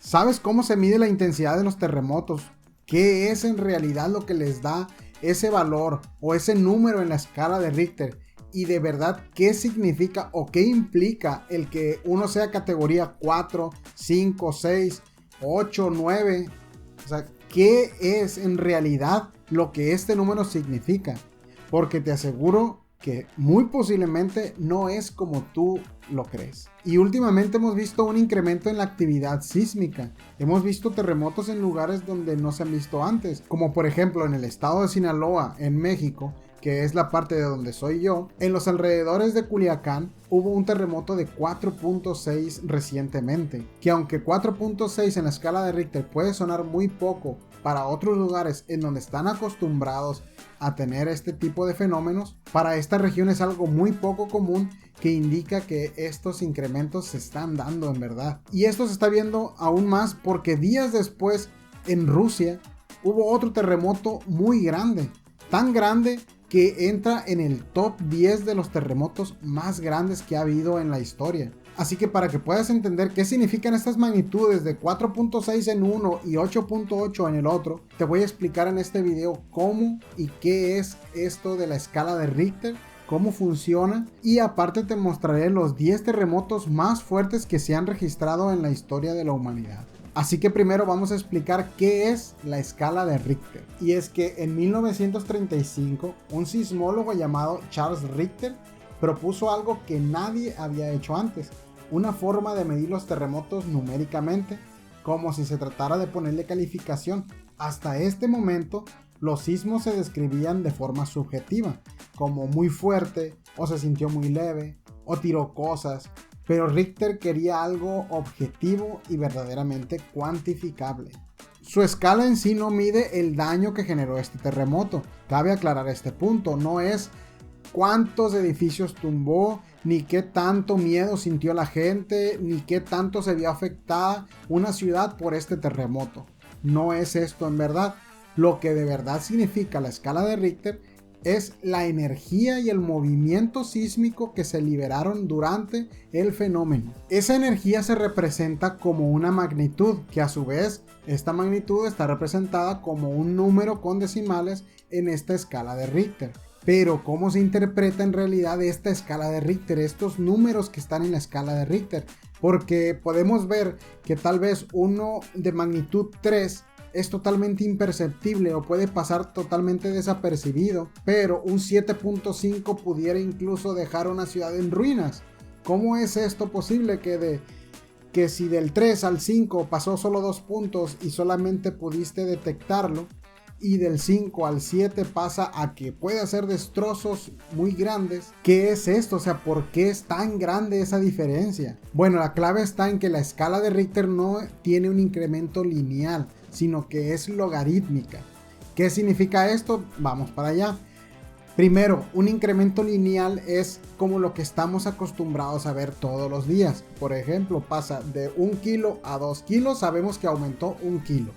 ¿Sabes cómo se mide la intensidad de los terremotos? ¿Qué es en realidad lo que les da ese valor o ese número en la escala de Richter? Y de verdad, ¿qué significa o qué implica el que uno sea categoría 4, 5, 6, 8, 9? O sea, ¿qué es en realidad lo que este número significa? Porque te aseguro que muy posiblemente no es como tú lo crees. Y últimamente hemos visto un incremento en la actividad sísmica. Hemos visto terremotos en lugares donde no se han visto antes, como por ejemplo en el estado de Sinaloa, en México, que es la parte de donde soy yo. En los alrededores de Culiacán hubo un terremoto de 4.6 recientemente, que aunque 4.6 en la escala de Richter puede sonar muy poco para otros lugares en donde están acostumbrados a tener este tipo de fenómenos, para esta región es algo muy poco común, que indica que estos incrementos se están dando en verdad. Y esto se está viendo aún más porque días después en Rusia hubo otro terremoto muy grande, tan grande que entra en el top 10 de los terremotos más grandes que ha habido en la historia. Así que para que puedas entender qué significan estas magnitudes de 4.6 en uno y 8.8 en el otro, te voy a explicar en este video cómo y qué es esto de la escala de Richter, cómo funciona, y aparte te mostraré los 10 terremotos más fuertes que se han registrado en la historia de la humanidad. Así que primero vamos a explicar qué es la escala de Richter. Y es que en 1935 un sismólogo llamado Charles Richter propuso algo que nadie había hecho antes: una forma de medir los terremotos numéricamente, como si se tratara de ponerle calificación. Hasta este momento los sismos se describían de forma subjetiva, como muy fuerte, o se sintió muy leve, o tiró cosas. Pero Richter quería algo objetivo y verdaderamente cuantificable. Su escala en sí no mide el daño que generó este terremoto. Cabe aclarar este punto: no es cuántos edificios tumbó, ni qué tanto miedo sintió la gente, ni qué tanto se vio afectada una ciudad por este terremoto. No es esto en verdad. Lo que de verdad significa la escala de Richter es la energía y el movimiento sísmico que se liberaron durante el fenómeno. Esa energía se representa como una magnitud, que a su vez esta magnitud está representada como un número con decimales en esta escala de Richter. Pero ¿cómo se interpreta en realidad esta escala de Richter, estos números que están en la escala de Richter? Porque podemos ver que tal vez uno de magnitud 3 es totalmente imperceptible o puede pasar totalmente desapercibido, pero un 7.5 pudiera incluso dejar una ciudad en ruinas. ¿Cómo es esto posible que si del 3 al 5 pasó solo 2 puntos y solamente pudiste detectarlo, y del 5 al 7 pasa a que puede hacer destrozos muy grandes? ¿Qué es esto? O sea, ¿por qué es tan grande esa diferencia? Bueno, la clave está en que la escala de Richter no tiene un incremento lineal, sino que es logarítmica. ¿Qué significa esto? Vamos para allá. Primero, un incremento lineal es como lo que estamos acostumbrados a ver todos los días. Por ejemplo, pasa de 1 kilo a 2 kilos, sabemos que aumentó 1 kilo.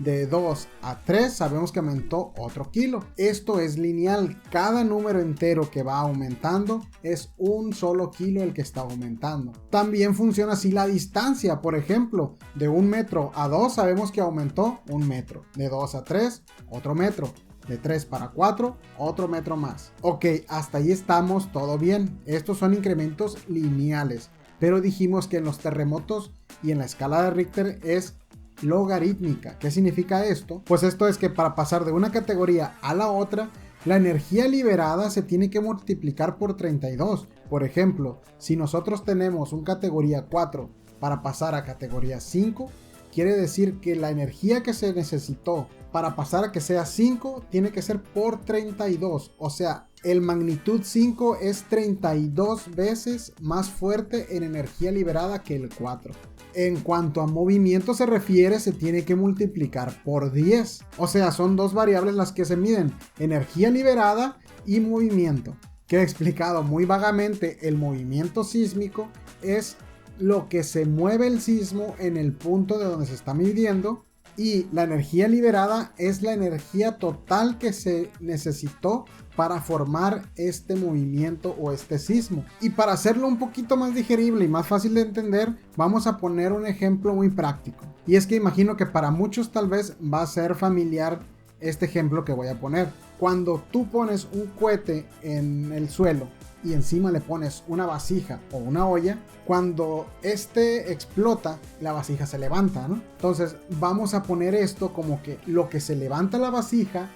De 2 a 3 sabemos que aumentó otro kilo. Esto es lineal. Cada número entero que va aumentando es un solo kilo el que está aumentando. También funciona así la distancia. Por ejemplo, de 1 metro a 2 sabemos que aumentó 1 metro. De 2 a 3, otro metro. De 3 para 4, otro metro más. Ok, hasta ahí estamos, todo bien. Estos son incrementos lineales. Pero dijimos que en los terremotos y en la escala de Richter es logarítmica. ¿Qué significa esto? Pues esto es que para pasar de una categoría a la otra, la energía liberada se tiene que multiplicar por 32. Por ejemplo, si nosotros tenemos un categoría 4 para pasar a categoría 5, quiere decir que la energía que se necesitó para pasar a que sea 5 tiene que ser por 32. O sea, el magnitud 5 es 32 veces más fuerte en energía liberada que el 4. En cuanto a movimiento se refiere, se tiene que multiplicar por 10. O sea, son dos variables las que se miden: energía liberada y movimiento. Que he explicado muy vagamente, el movimiento sísmico es lo que se mueve el sismo en el punto de donde se está midiendo, Y la energía liberada es la energía total que se necesitó para formar este movimiento o este sismo. Y para hacerlo un poquito más digerible y más fácil de entender, vamos a poner un ejemplo muy práctico. Y es que imagino que para muchos tal vez va a ser familiar este ejemplo que voy a poner. Cuando tú pones un cohete en el suelo y encima le pones una vasija o una olla, cuando este explota, la vasija se levanta, ¿no? Entonces vamos a poner esto como que lo que se levanta la vasija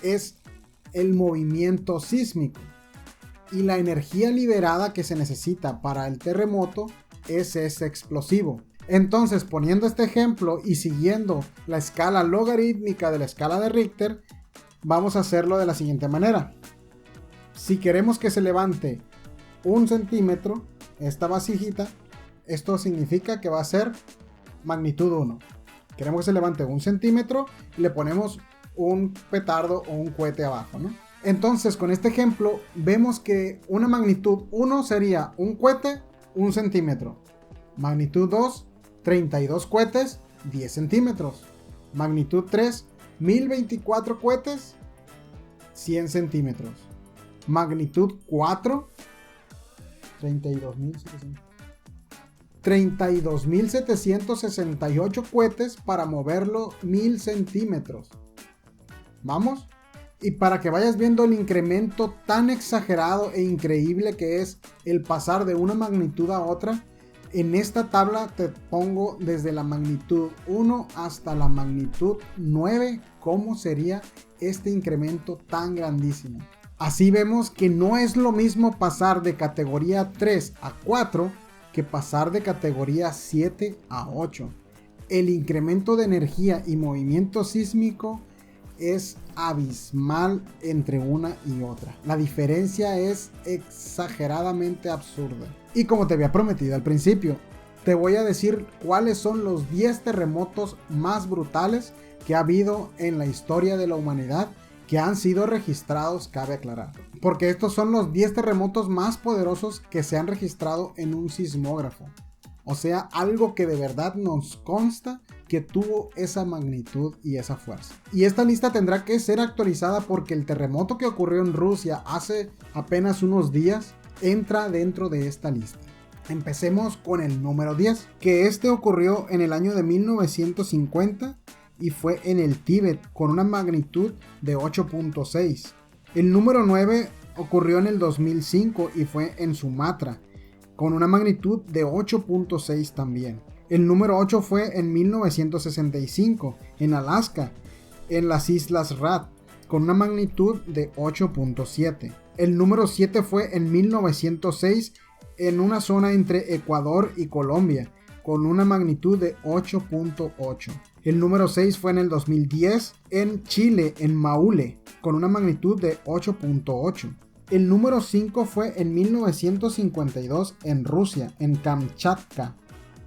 es el movimiento sísmico y la energía liberada que se necesita para el terremoto es ese explosivo. Entonces, poniendo este ejemplo y siguiendo la escala logarítmica de la escala de Richter, vamos a hacerlo de la siguiente manera. Si queremos que se levante 1 centímetro esta vasijita, esto significa que va a ser magnitud 1. Queremos que se levante 1 centímetro y le ponemos un petardo o un cohete abajo, ¿no? Entonces, con este ejemplo, vemos que una magnitud 1 sería un cohete, 1 centímetro. Magnitud 2, 32 cohetes, 10 centímetros. Magnitud 3, 1024 cohetes, 100 centímetros. Magnitud 4, 32.768 cohetes para moverlo 1000 centímetros. ¿Vamos? Y para que vayas viendo el incremento tan exagerado e increíble que es el pasar de una magnitud a otra, en esta tabla te pongo desde la magnitud 1 hasta la magnitud 9 cómo sería este incremento tan grandísimo. Así vemos que no es lo mismo pasar de categoría 3 a 4 que pasar de categoría 7 a 8. El incremento de energía y movimiento sísmico es abismal entre una y otra. La diferencia es exageradamente absurda. Y como te había prometido al principio, te voy a decir cuáles son los 10 terremotos más brutales que ha habido en la historia de la humanidad, que han sido registrados, cabe aclarar. Porque estos son los 10 terremotos más poderosos que se han registrado en un sismógrafo. O sea, algo que de verdad nos consta que tuvo esa magnitud y esa fuerza. Y esta lista tendrá que ser actualizada porque el terremoto que ocurrió en Rusia hace apenas unos días entra dentro de esta lista. Empecemos con el número 10, que este ocurrió en el año de 1950 y fue en el Tíbet con una magnitud de 8.6. El número 9 ocurrió en el 2005 y fue en Sumatra con una magnitud de 8.6 también. El número 8 fue en 1965 en Alaska, en las Islas Rat, con una magnitud de 8.7. El número 7 fue en 1906 en una zona entre Ecuador y Colombia, con una magnitud de 8.8. El número 6 fue en el 2010 en Chile, en Maule, con una magnitud de 8.8. El número 5 fue en 1952 en Rusia, en Kamchatka,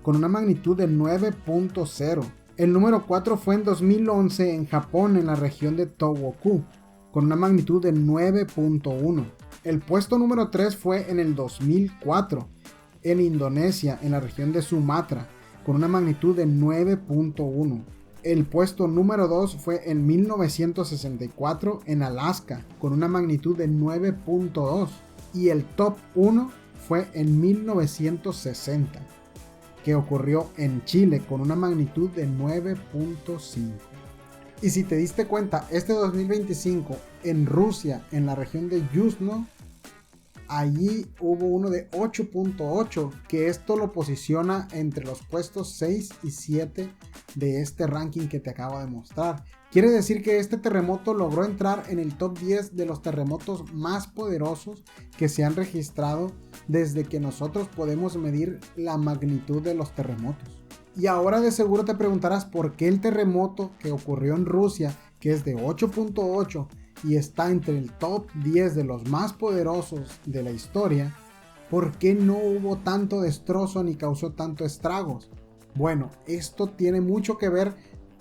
con una magnitud de 9.0. El número 4 fue en 2011 en Japón, en la región de Tohoku, con una magnitud de 9.1. El puesto número 3 fue en el 2004 en Indonesia, en la región de Sumatra, con una magnitud de 9.1. El puesto número 2 fue en 1964 en Alaska, con una magnitud de 9.2. Y el top 1 fue en 1960, que ocurrió en Chile, con una magnitud de 9.5. Y si te diste cuenta, este 2025 en Rusia, en la región de Yuzhno, allí hubo uno de 8.8, que esto lo posiciona entre los puestos 6 y 7 de este ranking que te acabo de mostrar. Quiere decir que este terremoto logró entrar en el top 10 de los terremotos más poderosos que se han registrado desde que nosotros podemos medir la magnitud de los terremotos. Y ahora de seguro te preguntarás por qué el terremoto que ocurrió en Rusia, que es de 8.8, y está entre el top 10 de los más poderosos de la historia, ¿por qué no hubo tanto destrozo ni causó tanto estragos? Bueno, esto tiene mucho que ver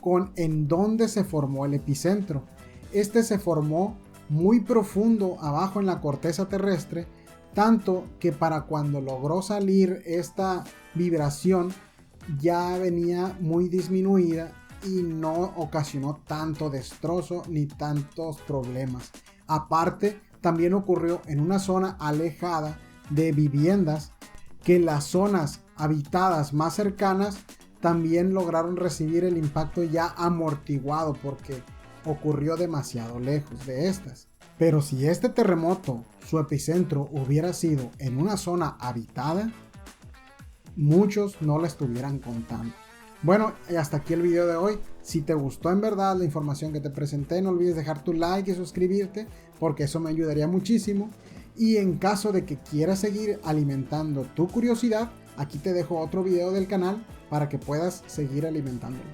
con en dónde se formó el epicentro. Este se formó muy profundo abajo en la corteza terrestre, tanto que para cuando logró salir esta vibración ya venía muy disminuida y no ocasionó tanto destrozo ni tantos problemas. Aparte, también ocurrió en una zona alejada de viviendas, que las zonas habitadas más cercanas también lograron recibir el impacto ya amortiguado porque ocurrió demasiado lejos de estas. Pero si este terremoto, su epicentro hubiera sido en una zona habitada, muchos no la estuvieran contando. Bueno, y hasta aquí el video de hoy. Si te gustó en verdad la información que te presenté, no olvides dejar tu like y suscribirte, porque eso me ayudaría muchísimo. Y en caso de que quieras seguir alimentando tu curiosidad, aquí te dejo otro video del canal para que puedas seguir alimentándolo,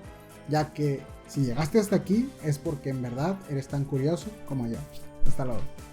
ya que si llegaste hasta aquí es porque en verdad eres tan curioso como yo. Hasta luego.